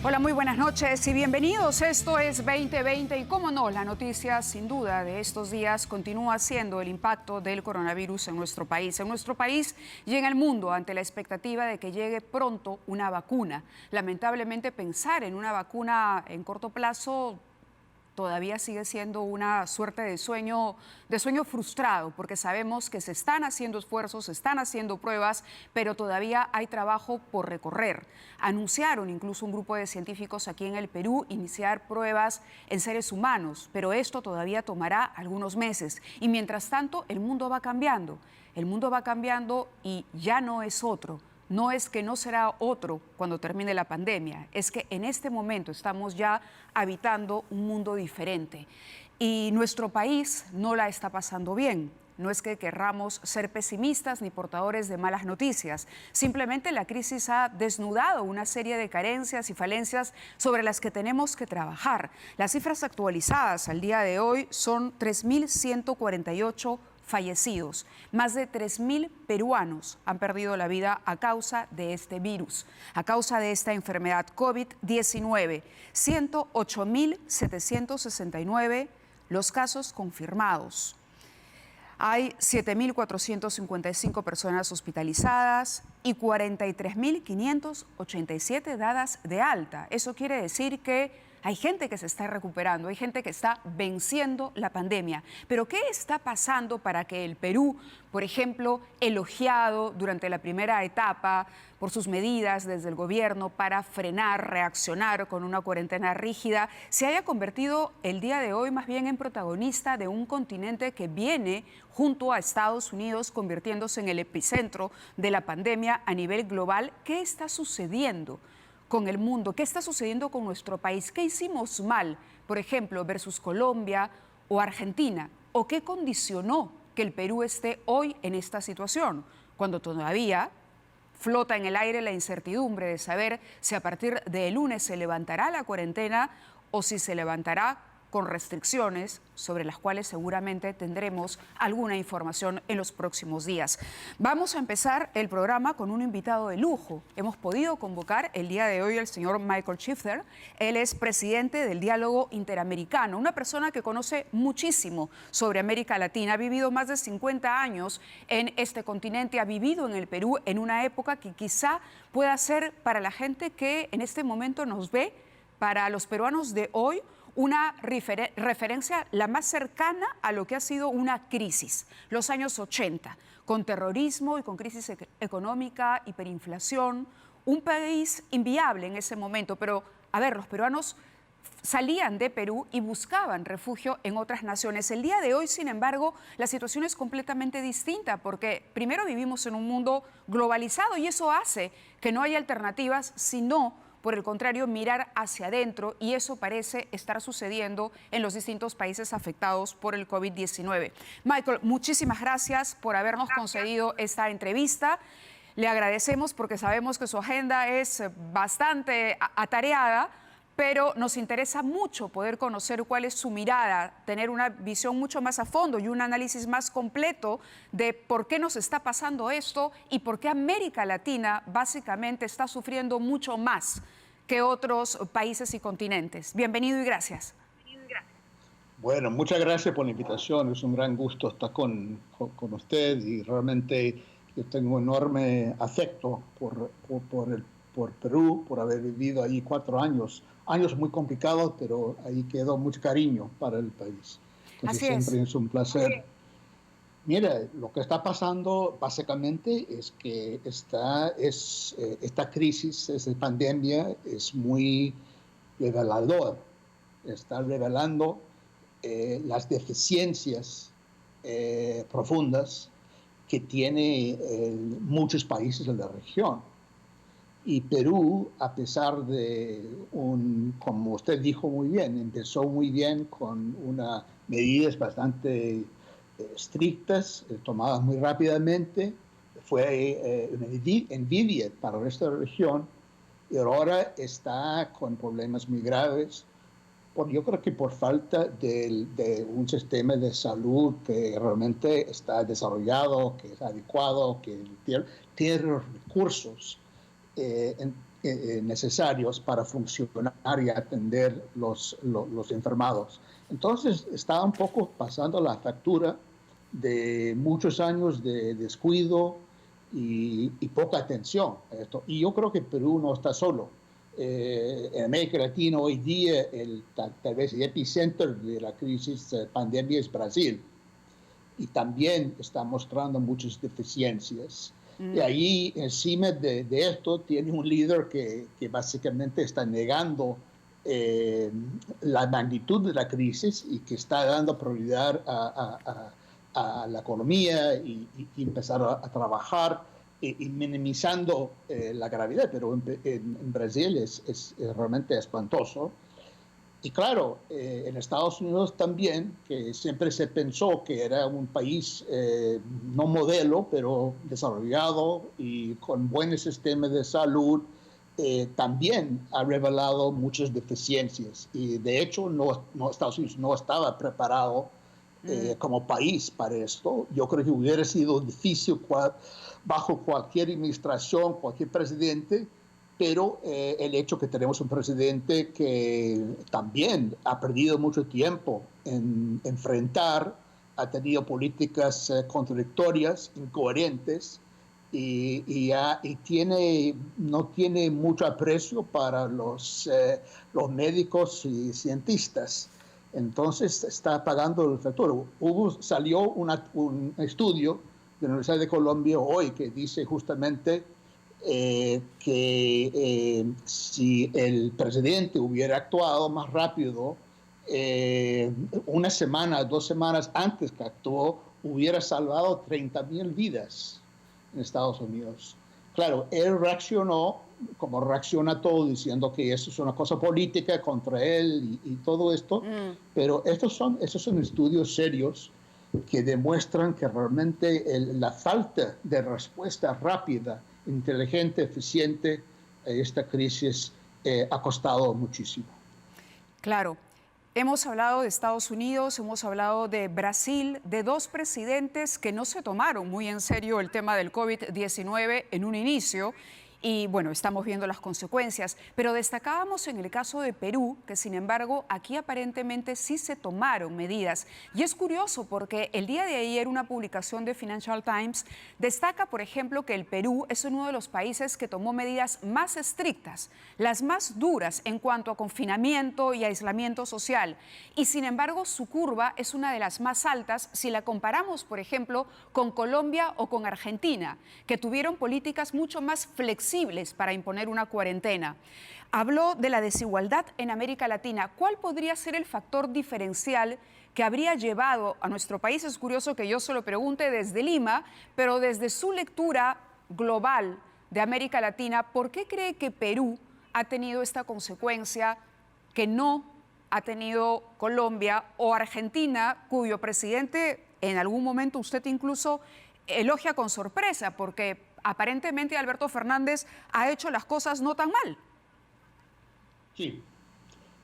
Hola, muy buenas noches y bienvenidos. Esto es 2020 y, cómo no, la noticia sin duda de estos días continúa siendo el impacto del coronavirus en nuestro país y en el mundo, ante la expectativa de que llegue pronto una vacuna. Lamentablemente, pensar en una vacuna en corto plazo todavía sigue siendo una suerte de sueño frustrado, porque sabemos que se están haciendo esfuerzos, se están haciendo pruebas, pero todavía hay trabajo por recorrer. Anunciaron incluso un grupo de científicos aquí en el Perú iniciar pruebas en seres humanos, pero esto todavía tomará algunos meses. Y mientras tanto, el mundo va cambiando. El mundo va cambiando y ya no es otro. No es que no será otro cuando termine la pandemia, es que en este momento estamos ya habitando un mundo diferente y nuestro país no la está pasando bien. No es que querramos ser pesimistas ni portadores de malas noticias, simplemente la crisis ha desnudado una serie de carencias y falencias sobre las que tenemos que trabajar. Las cifras actualizadas al día de hoy son 3.148 fallecidos. Más de 3.000 peruanos han perdido la vida a causa de este virus, a causa de esta enfermedad COVID-19. 108.769 los casos confirmados. Hay 7.455 personas hospitalizadas y 43.587 dadas de alta. Eso quiere decir que hay gente que se está recuperando, hay gente que está venciendo la pandemia. Pero ¿qué está pasando para que el Perú, por ejemplo, elogiado durante la primera etapa por sus medidas desde el gobierno para frenar, reaccionar con una cuarentena rígida, se haya convertido el día de hoy más bien en protagonista de un continente que viene junto a Estados Unidos convirtiéndose en el epicentro de la pandemia a nivel global? ¿Qué está sucediendo con el mundo? ¿Qué está sucediendo con nuestro país? ¿Qué hicimos mal, por ejemplo, versus Colombia o Argentina? ¿O qué condicionó que el Perú esté hoy en esta situación, cuando todavía flota en el aire la incertidumbre de saber si a partir de lunes se levantará la cuarentena o si se levantará con restricciones sobre las cuales seguramente tendremos alguna información en los próximos días? Vamos a empezar el programa con un invitado de lujo. Hemos podido convocar el día de hoy al señor Michael Shifter. Él es presidente del Diálogo Interamericano, una persona que conoce muchísimo sobre América Latina, ha vivido más de 50 años en este continente, ha vivido en el Perú en una época que quizá pueda ser para la gente que en este momento nos ve, para los peruanos de hoy, una referencia la más cercana a lo que ha sido una crisis, los años 80, con terrorismo y con crisis económica, hiperinflación, un país inviable en ese momento. Pero, a ver, los peruanos salían de Perú y buscaban refugio en otras naciones. El día de hoy, sin embargo, la situación es completamente distinta porque primero vivimos en un mundo globalizado y eso hace que no haya alternativas sino, por el contrario, mirar hacia adentro, y eso parece estar sucediendo en los distintos países afectados por el COVID-19. Michael, muchísimas gracias por habernos concedido esta entrevista. Le agradecemos porque sabemos que su agenda es bastante atareada, pero nos interesa mucho poder conocer cuál es su mirada, tener una visión mucho más a fondo y un análisis más completo de por qué nos está pasando esto y por qué América Latina básicamente está sufriendo mucho más que otros países y continentes. Bienvenido y gracias. Bueno, muchas gracias por la invitación. Es un gran gusto estar con usted y realmente yo tengo enorme afecto por Perú, por haber vivido ahí 4 años. Años muy complicados, pero ahí quedó mucho cariño para el país. Entonces, siempre es un placer. Mira, lo que está pasando básicamente es que esta crisis, esta pandemia, es muy revelador. Está revelando las deficiencias profundas que tiene muchos países de la región. Y Perú, a pesar de como usted dijo muy bien, empezó muy bien con unas medidas bastante estrictas, tomadas muy rápidamente, fue una envidia para el resto de la región, y ahora está con problemas muy graves, yo creo que por falta de un sistema de salud que realmente está desarrollado, que es adecuado, que tiene los recursos necesarios para funcionar y atender los enfermados. Entonces estaba un poco pasando la factura de muchos años de descuido y poca atención a esto. Y yo creo que Perú no está solo. En América Latina hoy día tal vez el epicentro de la crisis pandemia es Brasil, y también está mostrando muchas deficiencias. Y allí, encima de esto, tiene un líder que básicamente está negando la magnitud de la crisis y que está dando prioridad a la economía y empezar a trabajar y minimizando la gravedad. Pero en Brasil es realmente espantoso. Y claro, en Estados Unidos también, que siempre se pensó que era un país no modelo, pero desarrollado y con buenos sistemas de salud, también ha revelado muchas deficiencias. Y de hecho, Estados Unidos no estaba preparado como país para esto. Yo creo que hubiera sido difícil bajo cualquier administración, cualquier presidente, pero el hecho que tenemos un presidente que también ha perdido mucho tiempo en enfrentar, ha tenido políticas contradictorias, incoherentes, y no tiene mucho aprecio para los médicos y cientistas. Entonces está pagando el factor. Salió un estudio de la Universidad de Colombia hoy que dice justamente que si el presidente hubiera actuado más rápido, una semana, 2 semanas antes que actuó, hubiera salvado 30,000 vidas en Estados Unidos. Claro, él reaccionó como reacciona todo, diciendo que eso es una cosa política contra él y todo esto, pero esos son estudios serios que demuestran que realmente la falta de respuesta rápida, inteligente, eficiente a esta crisis ha costado muchísimo. Claro. Hemos hablado de Estados Unidos, hemos hablado de Brasil, de 2 presidentes que no se tomaron muy en serio el tema del COVID-19 en un inicio. Y bueno, estamos viendo las consecuencias, pero destacábamos en el caso de Perú, que sin embargo aquí aparentemente sí se tomaron medidas. Y es curioso porque el día de ayer una publicación de Financial Times destaca, por ejemplo, que el Perú es uno de los países que tomó medidas más estrictas, las más duras en cuanto a confinamiento y aislamiento social. Y sin embargo su curva es una de las más altas si la comparamos, por ejemplo, con Colombia o con Argentina, que tuvieron políticas mucho más flexibles para imponer una cuarentena. Habló de la desigualdad en América Latina. ¿Cuál podría ser el factor diferencial que habría llevado a nuestro país? Es curioso que yo se lo pregunte desde Lima, pero desde su lectura global de América Latina, ¿por qué cree que Perú ha tenido esta consecuencia que no ha tenido Colombia o Argentina, cuyo presidente en algún momento usted incluso elogia con sorpresa, porque aparentemente Alberto Fernández ha hecho las cosas no tan mal? Sí,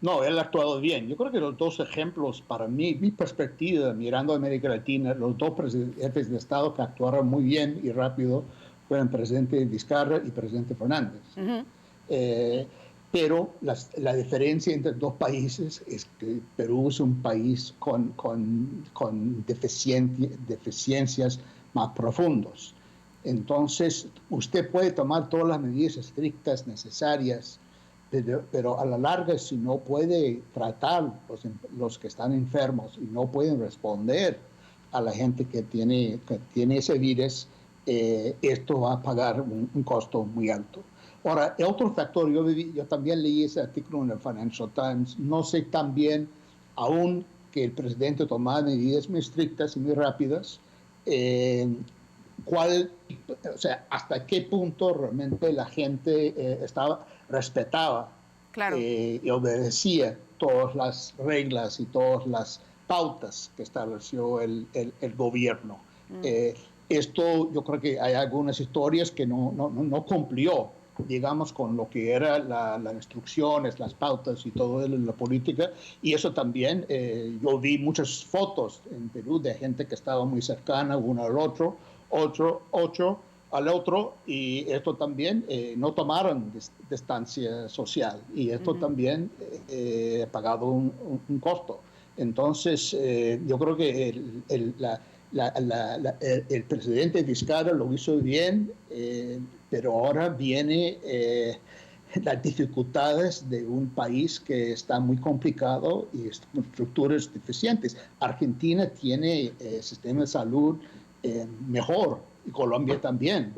no, él ha actuado bien. Yo creo que los 2 ejemplos, para mí, mi perspectiva, mirando a América Latina, los 2 jefes de Estado que actuaron muy bien y rápido fueron el presidente Vizcarra y el presidente Fernández. Pero la diferencia entre 2 países es que Perú es un país con deficiencias más profundas. Entonces, usted puede tomar todas las medidas estrictas necesarias, pero a la larga, si no puede tratar los que están enfermos y no pueden responder a la gente que tiene ese virus, esto va a pagar un costo muy alto. Ahora, el otro factor, yo también leí ese artículo en el Financial Times, no sé tan bien, aún que el presidente tomaba medidas muy estrictas y muy rápidas, hasta qué punto realmente la gente respetaba y obedecía todas las reglas y todas las pautas que estableció el gobierno. Esto, yo creo que hay algunas historias que no cumplió, digamos, con lo que era las instrucciones, las pautas y todo en la política. Y eso también, yo vi muchas fotos en Perú de gente que estaba muy cercana uno al otro, al otro, y esto también no tomaron distancia social, y esto también ha pagado un costo. Entonces, yo creo que el presidente Vizcarra lo hizo bien, pero ahora viene las dificultades de un país que está muy complicado y con estructuras deficientes. Argentina tiene sistema de salud mejor, y Colombia también.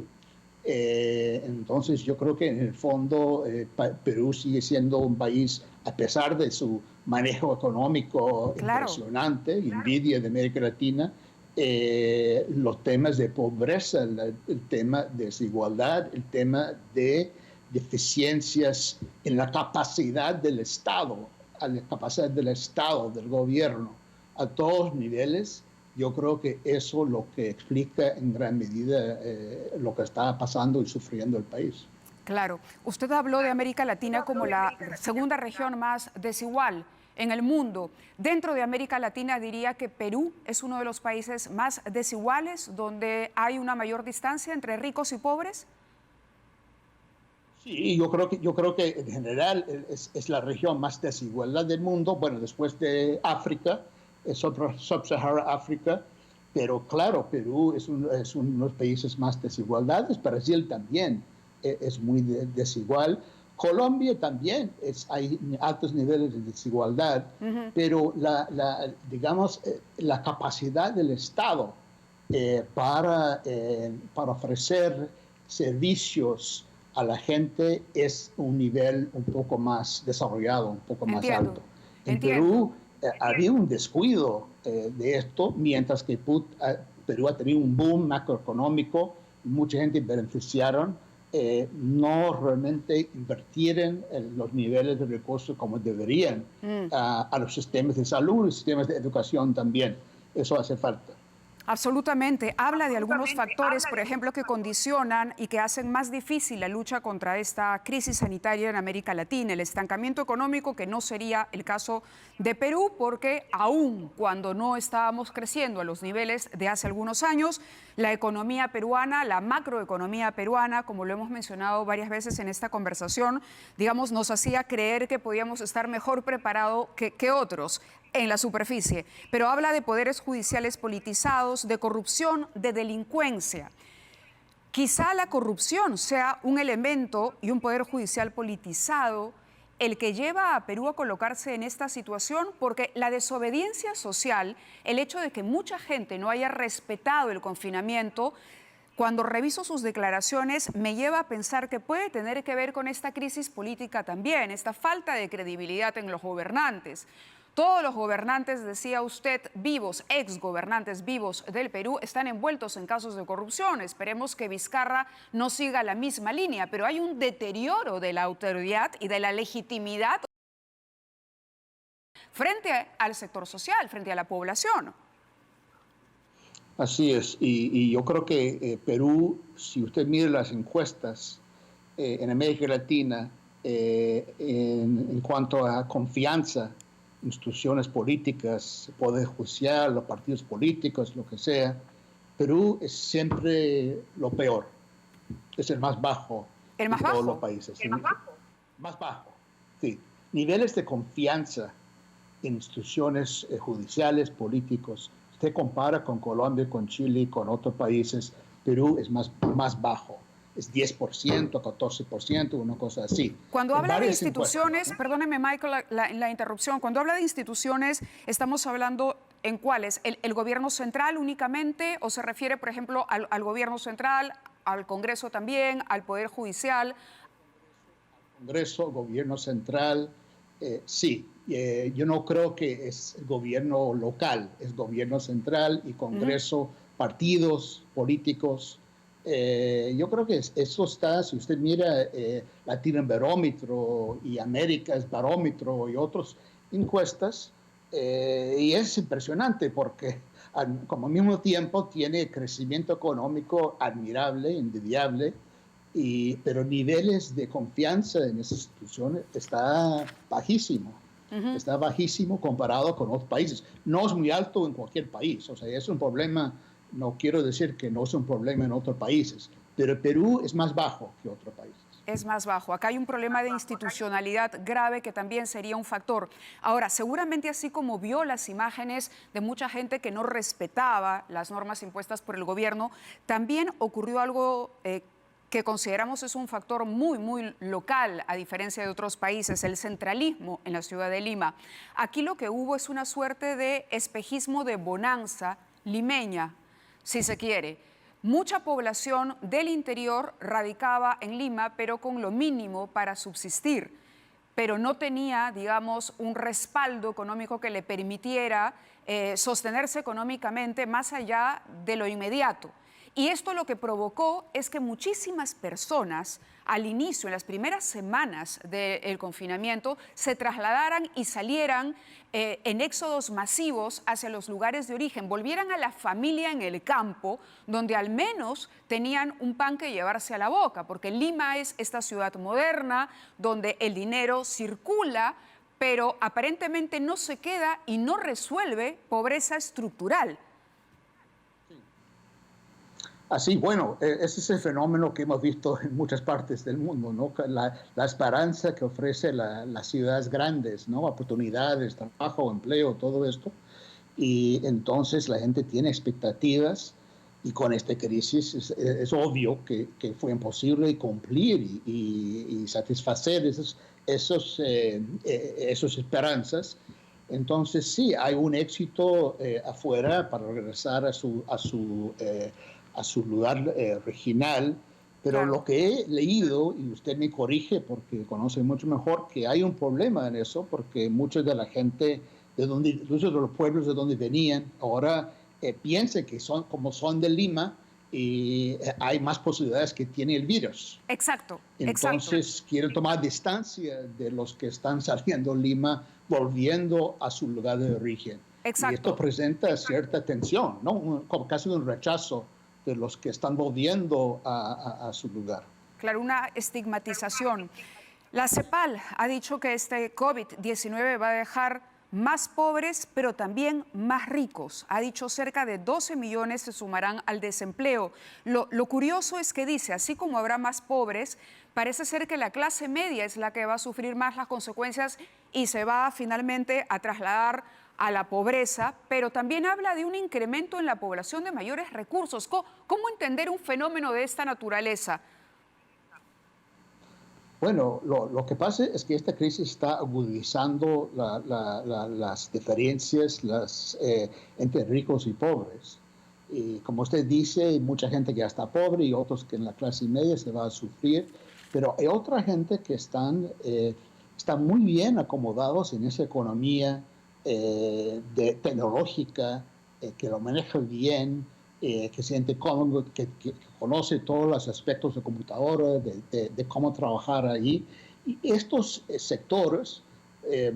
Entonces yo creo que en el fondo Perú sigue siendo un país, a pesar de su manejo económico impresionante, envidia de América Latina, los temas de pobreza, el tema de desigualdad, el tema de deficiencias en la capacidad del Estado, del gobierno, a todos niveles. Yo creo que eso es lo que explica en gran medida lo que está pasando y sufriendo el país. Claro. Usted habló de América Latina como la segunda región más desigual en el mundo. Dentro de América Latina diría que Perú es uno de los países más desiguales, donde hay una mayor distancia entre ricos y pobres. Sí, yo creo que en general es la región más desigual del mundo. Bueno, después de África, es otro Sub-Sahara África, pero claro, Perú es uno de los países más desigualdades. Brasil también es muy desigual. Colombia también hay altos niveles de desigualdad, pero digamos, la capacidad del Estado para ofrecer servicios a la gente es un nivel un poco más desarrollado, un poco más alto. En Perú había un descuido de esto, mientras que Perú ha tenido un boom macroeconómico, mucha gente beneficiaron, no realmente invirtieron en los niveles de recursos como deberían a los sistemas de salud y sistemas de educación también. Eso hace falta. Absolutamente. Habla de algunos factores, por ejemplo, que condicionan y que hacen más difícil la lucha contra esta crisis sanitaria en América Latina. El estancamiento económico, que no sería el caso de Perú, porque aún cuando no estábamos creciendo a los niveles de hace algunos años, la economía peruana, la macroeconomía peruana, como lo hemos mencionado varias veces en esta conversación, digamos, nos hacía creer que podíamos estar mejor preparados que otros en la superficie, pero habla de poderes judiciales politizados, de corrupción, de delincuencia. Quizá la corrupción sea un elemento y un poder judicial politizado el que lleva a Perú a colocarse en esta situación, porque la desobediencia social, el hecho de que mucha gente no haya respetado el confinamiento, cuando reviso sus declaraciones, me lleva a pensar que puede tener que ver con esta crisis política también, esta falta de credibilidad en los gobernantes. Todos los gobernantes, decía usted, vivos, exgobernantes vivos del Perú, están envueltos en casos de corrupción. Esperemos que Vizcarra no siga la misma línea, pero hay un deterioro de la autoridad y de la legitimidad frente al sector social, frente a la población. Así es, y yo creo que Perú, si usted mira las encuestas en América Latina, en cuanto a confianza, instituciones políticas, poder judicial, los partidos políticos, lo que sea, Perú es siempre lo peor. Es el más bajo de todos los países. ¿El más bajo? Más bajo, sí. Niveles de confianza en instituciones judiciales, políticos. Usted compara con Colombia, con Chile, con otros países, Perú es más bajo. Es 10%, 14%, una cosa así. Cuando habla de instituciones, perdóneme Michael la interrupción, cuando habla de instituciones, ¿estamos hablando en cuáles? ¿El gobierno central únicamente o se refiere, por ejemplo, al gobierno central, al Congreso también, al Poder Judicial? Congreso, gobierno central, sí. Yo no creo que es gobierno local, es gobierno central y Congreso, partidos políticos. Yo creo que eso está, si usted mira Latinobarómetro y Américas Barómetro y otras encuestas, y es impresionante porque como al mismo tiempo tiene crecimiento económico admirable, envidiable, pero niveles de confianza en esas instituciones está bajísimo. Está bajísimo comparado con otros países. No es muy alto en cualquier país, o sea, es un problema. No quiero decir que no es un problema en otros países, pero Perú es más bajo que otros países. Es más bajo. Acá hay un problema de institucionalidad grave que también sería un factor. Ahora, seguramente así como vio las imágenes de mucha gente que no respetaba las normas impuestas por el gobierno, también ocurrió algo que consideramos es un factor muy local, a diferencia de otros países, el centralismo en la ciudad de Lima. Aquí lo que hubo es una suerte de espejismo de bonanza limeña, si se quiere. Mucha población del interior radicaba en Lima, pero con lo mínimo para subsistir, pero no tenía, digamos, un respaldo económico que le permitiera sostenerse económicamente más allá de lo inmediato. Y esto lo que provocó es que muchísimas personas al inicio, en las primeras semanas del confinamiento, se trasladaran y salieran en éxodos masivos hacia los lugares de origen, volvieran a la familia en el campo, donde al menos tenían un pan que llevarse a la boca, porque Lima es esta ciudad moderna, donde el dinero circula, pero aparentemente no se queda y no resuelve pobreza estructural. Así, bueno, ese es el fenómeno que hemos visto en muchas partes del mundo, ¿no? La esperanza que ofrece las ciudades grandes, ¿no? Oportunidades, trabajo, empleo, todo esto. Y entonces la gente tiene expectativas y con esta crisis es obvio que fue imposible cumplir y satisfacer esas esperanzas. Entonces sí, hay un éxito afuera para regresar a su lugar regional, pero Claro. lo que he leído, y usted me corrige porque conoce mucho mejor, que hay un problema en eso, porque mucha de la gente, incluso de los pueblos de donde venían, ahora piensan que como son de Lima, y hay más posibilidades que tiene el virus. Exacto, Entonces quieren tomar distancia de los que están saliendo de Lima, volviendo a su lugar de origen. exacto. Y esto presenta cierta tensión, ¿no? Como casi un rechazo de los que están volviendo a su lugar. Claro, una estigmatización. La CEPAL ha dicho que este COVID-19 va a dejar más pobres, pero también más ricos. Ha dicho cerca de 12 millones se sumarán al desempleo. Lo curioso es que dice, así como habrá más pobres, parece ser que la clase media es la que va a sufrir más las consecuencias y se va finalmente a trasladar a la pobreza, pero también habla de un incremento en la población de mayores recursos. ¿Cómo entender un fenómeno de esta naturaleza? Bueno, lo que pasa es que esta crisis está agudizando las diferencias entre ricos y pobres. Y como usted dice, hay mucha gente que ya está pobre y otros que en la clase media se va a sufrir, pero hay otra gente que están muy bien acomodados en esa economía tecnológica, que lo maneja bien, que se siente cómodo, que conoce todos los aspectos de computadora, de cómo trabajar ahí. Y estos sectores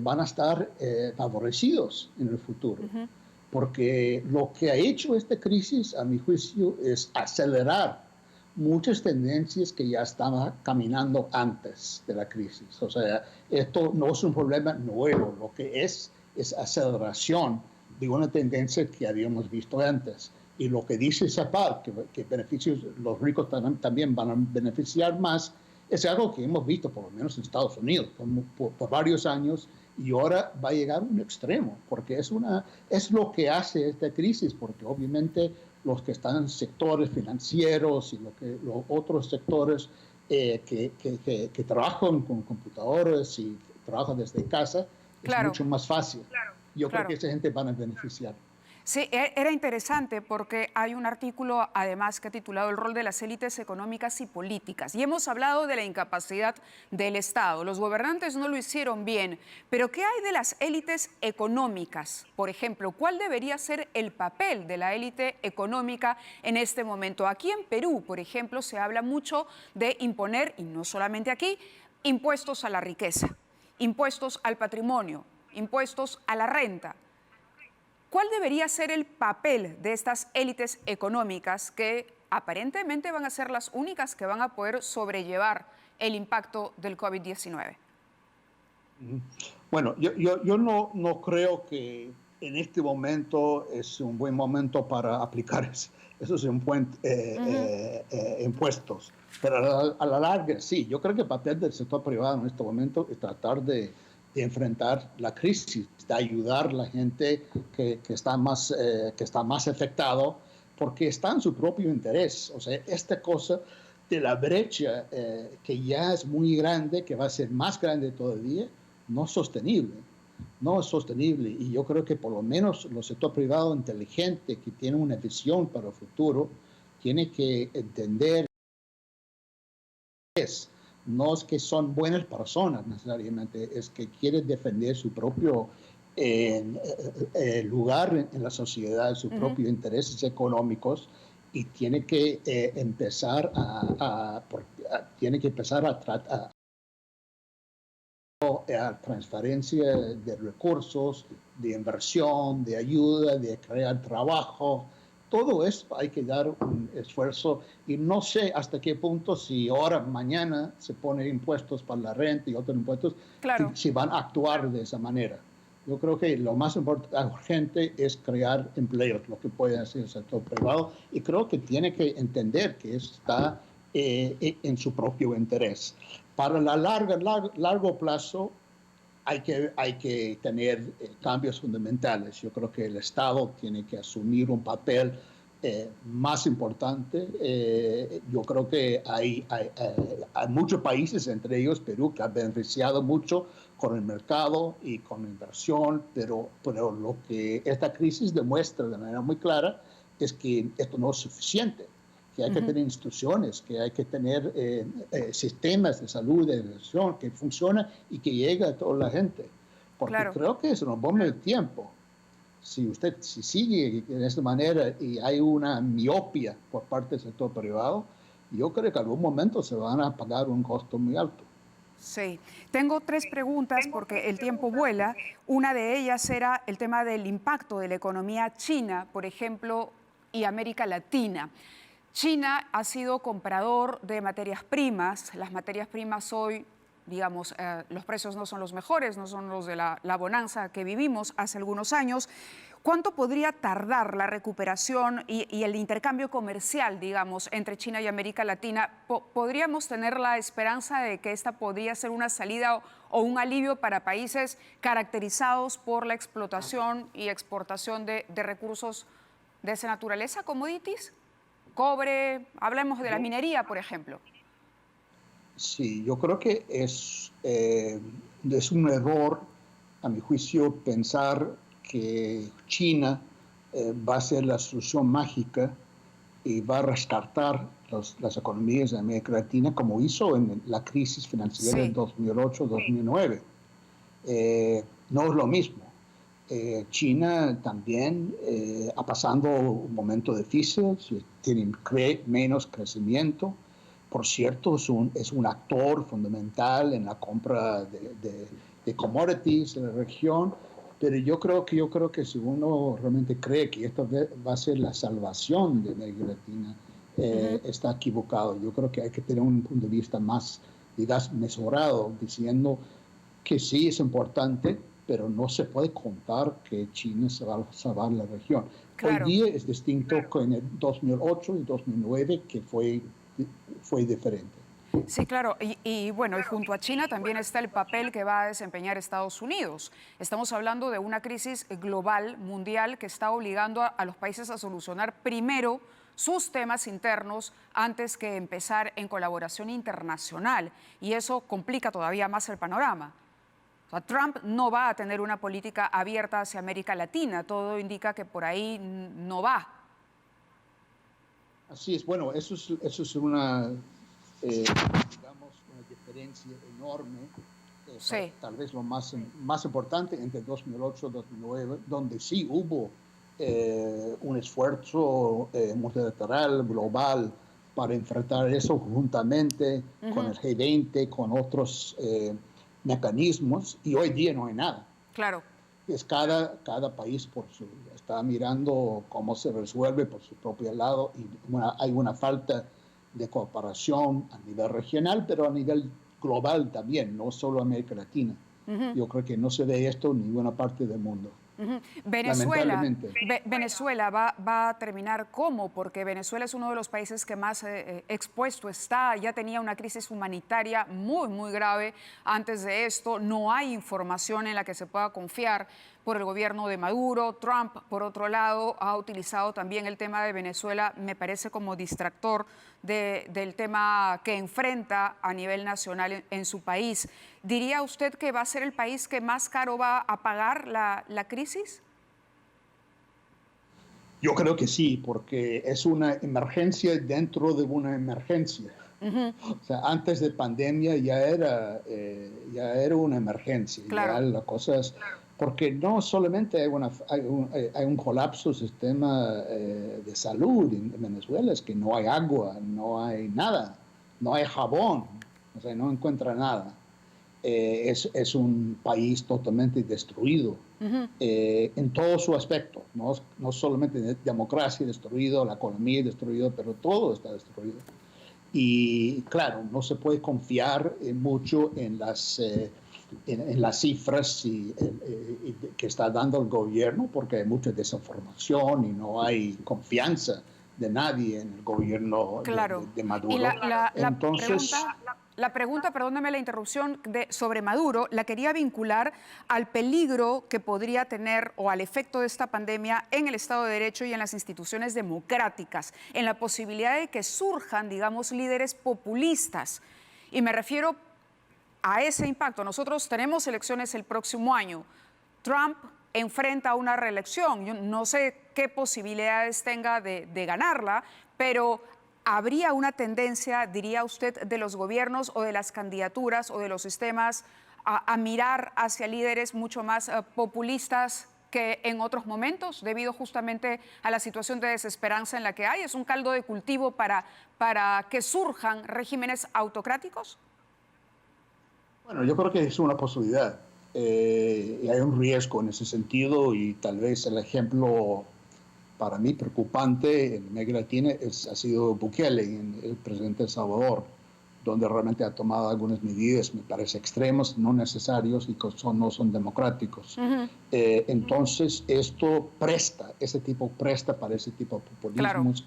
van a estar favorecidos en el futuro, porque lo que ha hecho esta crisis, a mi juicio, es acelerar muchas tendencias que ya estaban caminando antes de la crisis. O sea, esto no es un problema nuevo, lo que es aceleración de una tendencia que habíamos visto antes. Y lo que dice CEPAL, que beneficios, los ricos también van a beneficiar más, es algo que hemos visto por lo menos en Estados Unidos por varios años, y ahora va a llegar a un extremo, porque es lo que hace esta crisis, porque obviamente los que están en sectores financieros y los otros sectores que trabajan con computadores y trabajan desde casa, es mucho más fácil. Yo creo que esa gente van a beneficiar. Sí, era interesante porque hay un artículo además que ha titulado El rol de las élites económicas y políticas. Y hemos hablado de la incapacidad del Estado. Los gobernantes no lo hicieron bien, pero ¿qué hay de las élites económicas? Por ejemplo, ¿cuál debería ser el papel de la élite económica en este momento? Aquí en Perú, por ejemplo, se habla mucho de imponer, y no solamente aquí, impuestos a la riqueza, impuestos al patrimonio, impuestos a la renta. ¿Cuál debería ser el papel de estas élites económicas que aparentemente van a ser las únicas que van a poder sobrellevar el impacto del COVID-19? Bueno, yo no creo que en este momento es un buen momento para aplicar impuestos. Pero a la larga, sí, yo creo que el papel del sector privado en este momento es tratar de enfrentar la crisis, de ayudar a la gente que está más afectado, porque está en su propio interés. O sea, esta cosa de la brecha que ya es muy grande, que va a ser más grande todavía, no es sostenible. No es sostenible, y yo creo que por lo menos el sector privado inteligente que tiene una visión para el futuro tiene que entender no es que son buenas personas necesariamente, es que quieren defender su propio lugar en la sociedad, sus propios intereses económicos, y tiene que empezar a tratar a transferencia de recursos, de inversión, de ayuda, de crear trabajo. Todo esto hay que dar un esfuerzo, y no sé hasta qué punto, si ahora, mañana se ponen impuestos para la renta y otros impuestos, Claro. si van a actuar de esa manera. Yo creo que lo más urgente es crear empleos, lo que puede hacer el sector privado, y creo que tiene que entender que eso está en su propio interés. Para el largo plazo hay que tener cambios fundamentales. Yo creo que el Estado tiene que asumir un papel más importante. Yo creo que hay muchos países, entre ellos Perú, que han beneficiado mucho con el mercado y con la inversión, pero lo que esta crisis demuestra de manera muy clara es que esto no es suficiente, que hay que tener instituciones, que hay que tener sistemas de salud, de educación que funcionan y que llegue a toda la gente. Porque creo que es un bomba de tiempo. Si sigue de esta manera y hay una miopia por parte del sector privado, yo creo que en algún momento se van a pagar un costo muy alto. Sí, tengo tres preguntas porque el tiempo vuela. Una de ellas era el tema del impacto de la economía china, por ejemplo, y América Latina. China ha sido comprador de materias primas. Las materias primas hoy, digamos, los precios no son los mejores, no son los de la bonanza que vivimos hace algunos años. ¿Cuánto podría tardar la recuperación y el intercambio comercial, digamos, entre China y América Latina? ¿Podríamos tener la esperanza de que esta podría ser una salida o un alivio para países caracterizados por la explotación y exportación de recursos de esa naturaleza, commodities? Cobre, hablemos de la minería, por ejemplo. Sí, yo creo que es un error, a mi juicio, pensar que China va a ser la solución mágica y va a restartar las economías de América Latina como hizo en la crisis financiera del 2008-2009. No es lo mismo. China también ha pasado un momento difícil, tiene menos crecimiento. Por cierto, es un actor fundamental en la compra de commodities en la región, pero yo creo que si uno realmente cree que esto va a ser la salvación de América Latina, está equivocado. Yo creo que hay que tener un punto de vista más, digamos, mesurado, diciendo que sí es importante, pero no se puede contar que China se va a salvar la región. Claro. Hoy día es distinto con el 2008 y 2009, que fue diferente. Sí, claro. Y bueno, y junto a China también está el papel que va a desempeñar Estados Unidos. Estamos hablando de una crisis global, mundial, que está obligando a los países a solucionar primero sus temas internos antes que empezar en colaboración internacional. Y eso complica todavía más el panorama. O sea, Trump no va a tener una política abierta hacia América Latina. Todo indica que por ahí no va. Así es. Bueno, eso es una, digamos, una diferencia enorme. Sí. Tal vez lo más importante entre 2008 y 2009, donde sí hubo un esfuerzo multilateral, global, para enfrentar eso conjuntamente con el G20, con otros mecanismos, y hoy día no hay nada. Claro. Es cada país está mirando cómo se resuelve por su propio lado, y hay una falta de cooperación a nivel regional, pero a nivel global también, no solo América Latina. Yo creo que no se ve esto en ninguna parte del mundo. Venezuela, lamentablemente. Venezuela va a terminar ¿cómo? Porque Venezuela es uno de los países que más expuesto está, ya tenía una crisis humanitaria muy grave antes de esto, no hay información en la que se pueda confiar por el gobierno de Maduro. Trump, por otro lado, ha utilizado también el tema de Venezuela, me parece como distractor del tema que enfrenta a nivel nacional en su país. ¿Diría usted que va a ser el país que más caro va a pagar la crisis? Yo creo que sí, porque es una emergencia dentro de una emergencia. O sea, antes de pandemia ya era una emergencia. Claro. Ya la cosa es, porque no solamente hay un colapso del sistema de salud en Venezuela, es que no hay agua, no hay nada, no hay jabón, o sea, no encuentra nada. Es un país totalmente destruido en todo su aspecto, no solamente de democracia destruido, la economía destruida, pero todo está destruido. Y claro, no se puede confiar mucho en las cifras que está dando el gobierno, porque hay mucha desinformación y no hay confianza de nadie en el gobierno de Maduro. Y la pregunta, perdóneme la interrupción, sobre Maduro, la quería vincular al peligro que podría tener o al efecto de esta pandemia en el Estado de Derecho y en las instituciones democráticas, en la posibilidad de que surjan, digamos, líderes populistas. Y me refiero a ese impacto. Nosotros tenemos elecciones el próximo año. Trump enfrenta una reelección. Yo no sé qué posibilidades tenga de ganarla, pero ¿habría una tendencia, diría usted, de los gobiernos o de las candidaturas o de los sistemas a mirar hacia líderes mucho más populistas que en otros momentos, debido justamente a la situación de desesperanza en la que hay? ¿Es un caldo de cultivo para que surjan regímenes autocráticos? Bueno, yo creo que es una posibilidad. Y hay un riesgo en ese sentido, y tal vez el ejemplo para mí preocupante en América Latina ha sido Bukele, el presidente de El Salvador, donde realmente ha tomado algunas medidas, me parece, extremas, no necesarios y que no son democráticos. Entonces, esto presta para ese tipo de populismos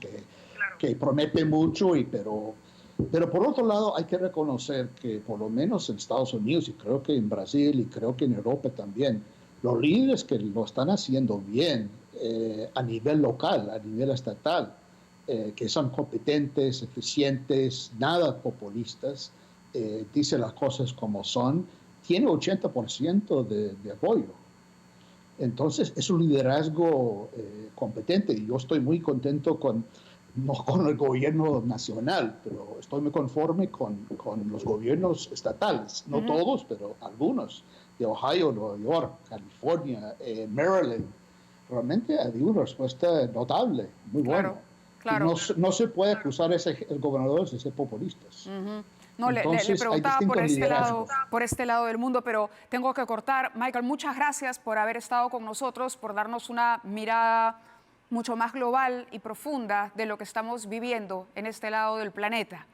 que promete mucho, pero por otro lado hay que reconocer que por lo menos en Estados Unidos, y creo que en Brasil y creo que en Europa también, los líderes que lo están haciendo bien a nivel local, a nivel estatal, que son competentes, eficientes, nada populistas, dicen las cosas como son, tiene 80% de apoyo. Entonces es un liderazgo competente, y yo estoy muy contento no con el gobierno nacional, pero estoy muy conforme con los gobiernos estatales, no todos, pero algunos, de Ohio, Nueva York, California, Maryland. Realmente ha habido una respuesta notable, muy buena. Claro. No se puede acusar el gobernador de ser populistas. No, le preguntaba por este lado del mundo, pero tengo que cortar. Michael, muchas gracias por haber estado con nosotros, por darnos una mirada mucho más global y profunda de lo que estamos viviendo en este lado del planeta.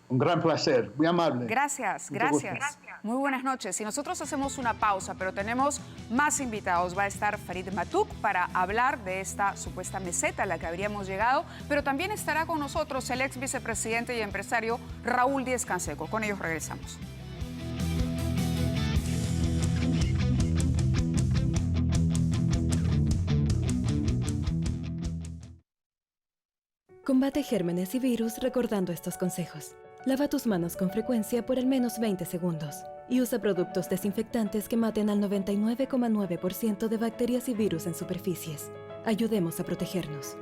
Un gran placer, muy amable. Gracias. Muy buenas noches. Y nosotros hacemos una pausa, pero tenemos más invitados. Va a estar Farid Matuk para hablar de esta supuesta meseta a la que habríamos llegado, pero también estará con nosotros el ex vicepresidente y empresario Raúl Díez-Canseco. Con ellos regresamos. Combate gérmenes y virus recordando estos consejos. Lava tus manos con frecuencia por al menos 20 segundos y usa productos desinfectantes que maten al 99,9% de bacterias y virus en superficies. Ayudemos a protegernos.